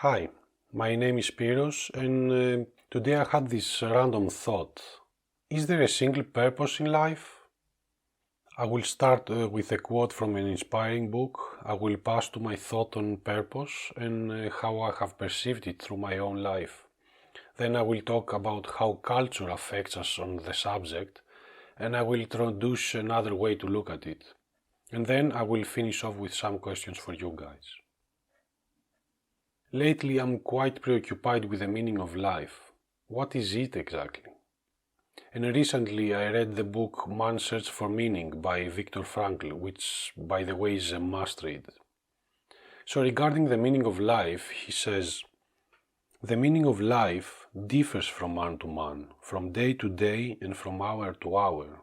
Hi, my name is Spiros and today I had this random thought. Is there a single purpose in life? I will start with a quote from an inspiring book. I will pass to my thought on purpose and how I have perceived it through my own life. Then I will talk about how culture affects us on the subject and I will introduce another way to look at it. And then I will finish off with some questions for you guys. Lately I'm quite preoccupied with the meaning of life. What is it exactly? And recently I read the book Man's Search for Meaning by Viktor Frankl, which by the way is a must read. So regarding the meaning of life, he says, the meaning of life differs from man to man, from day to day and from hour to hour.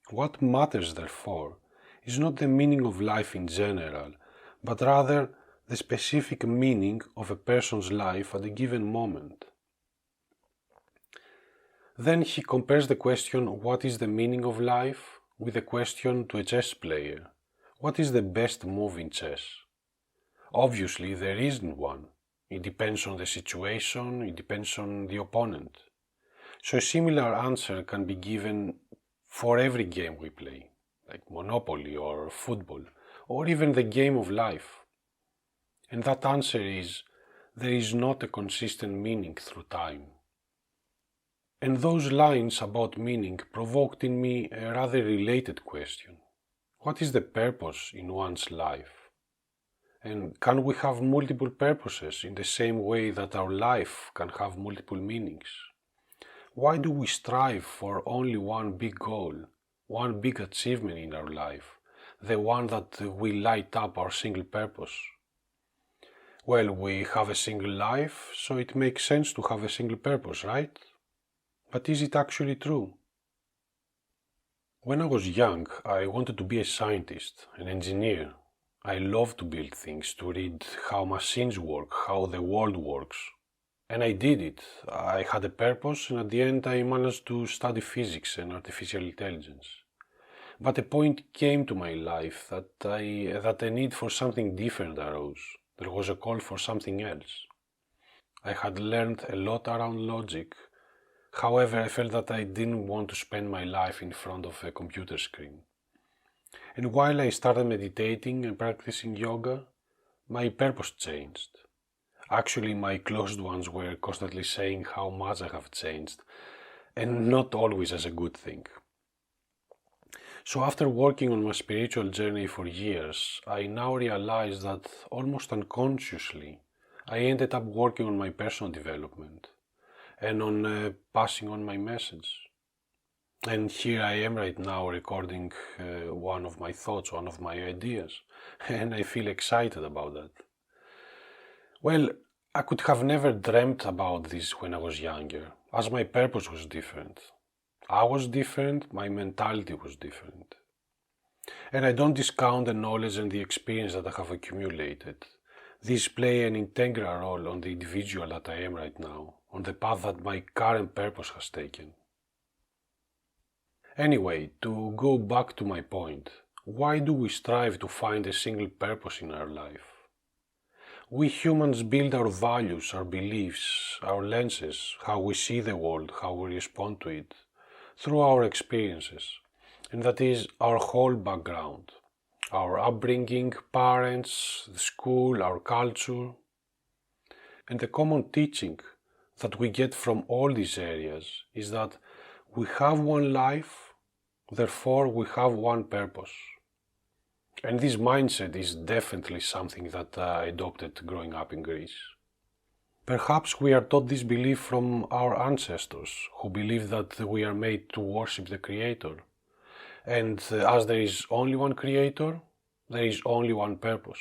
What matters therefore is not the meaning of life in general, but rather the specific meaning of a person's life at a given moment. Then he compares the question, what is the meaning of life, with the question to a chess player, what is the best move in chess? Obviously there isn't one. It depends on the situation, it depends on the opponent. So a similar answer can be given for every game we play, like Monopoly or football, or even the game of life. And that answer is, there is not a consistent meaning through time. And those lines about meaning provoked in me a rather related question. What is the purpose in one's life? And can we have multiple purposes in the same way that our life can have multiple meanings? Why do we strive for only one big goal, one big achievement in our life, the one that will light up our single purpose? Well, we have a single life, so it makes sense to have a single purpose, right? But is it actually true? When I was young, I wanted to be a scientist, an engineer. I loved to build things, to read how machines work, how the world works. And I did it. I had a purpose, and at the end I managed to study physics and artificial intelligence. But a point came to my life that a need for something different arose. There was a call for something else. I had learned a lot around logic. However, I felt that I didn't want to spend my life in front of a computer screen. And while I started meditating and practicing yoga, my purpose changed. Actually, my closed ones were constantly saying how much I have changed, and not always as a good thing. So after working on my spiritual journey for years, I now realize that almost unconsciously, I ended up working on my personal development and on passing on my message. And here I am right now recording one of my thoughts, one of my ideas, and I feel excited about that. Well, I could have never dreamt about this when I was younger, as my purpose was different. I was different, my mentality was different. And I don't discount the knowledge and the experience that I have accumulated. These play an integral role on the individual that I am right now, on the path that my current purpose has taken. Anyway, to go back to my point, why do we strive to find a single purpose in our life? We humans build our values, our beliefs, our lenses, how we see the world, how we respond to it, through our experiences. And that is our whole background. Our upbringing, parents, the school, our culture. And the common teaching that we get from all these areas is that we have one life, therefore we have one purpose. And this mindset is definitely something that I adopted growing up in Greece. Perhaps we are taught this belief from our ancestors, who believed that we are made to worship the Creator. And as there is only one Creator, there is only one purpose.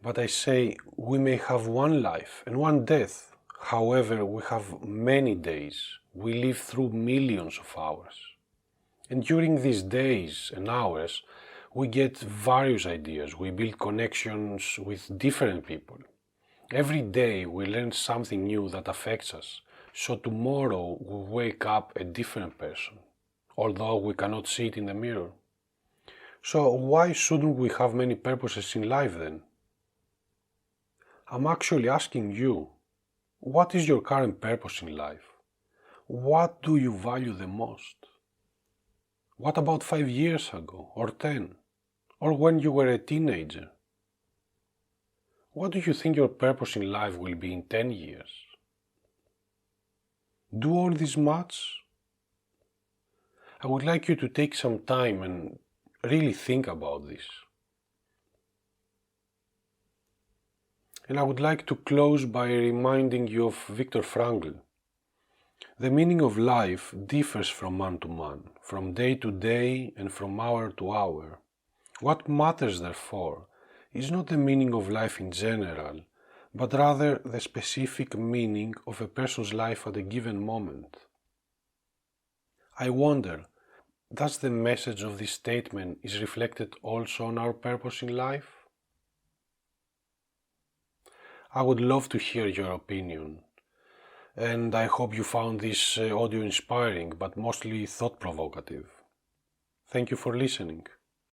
But I say, we may have one life and one death. However, we have many days. We live through millions of hours. And during these days and hours, we get various ideas. We build connections with different people. Every day we learn something new that affects us. So tomorrow we wake up a different person, although we cannot see it in the mirror. So why shouldn't we have many purposes in life then? I'm actually asking you, what is your current purpose in life? What do you value the most? What about 5 years ago, or 10, or when you were a teenager? What do you think your purpose in life will be in 10 years? Do all this much? I would like you to take some time and really think about this. And I would like to close by reminding you of Viktor Frankl. The meaning of life differs from man to man, from day to day and from hour to hour. What matters, therefore, is not the meaning of life in general, but rather the specific meaning of a person's life at a given moment. I wonder, does the message of this statement is reflected also on our purpose in life? I would love to hear your opinion, and I hope you found this audio inspiring but mostly thought-provocative. Thank you for listening.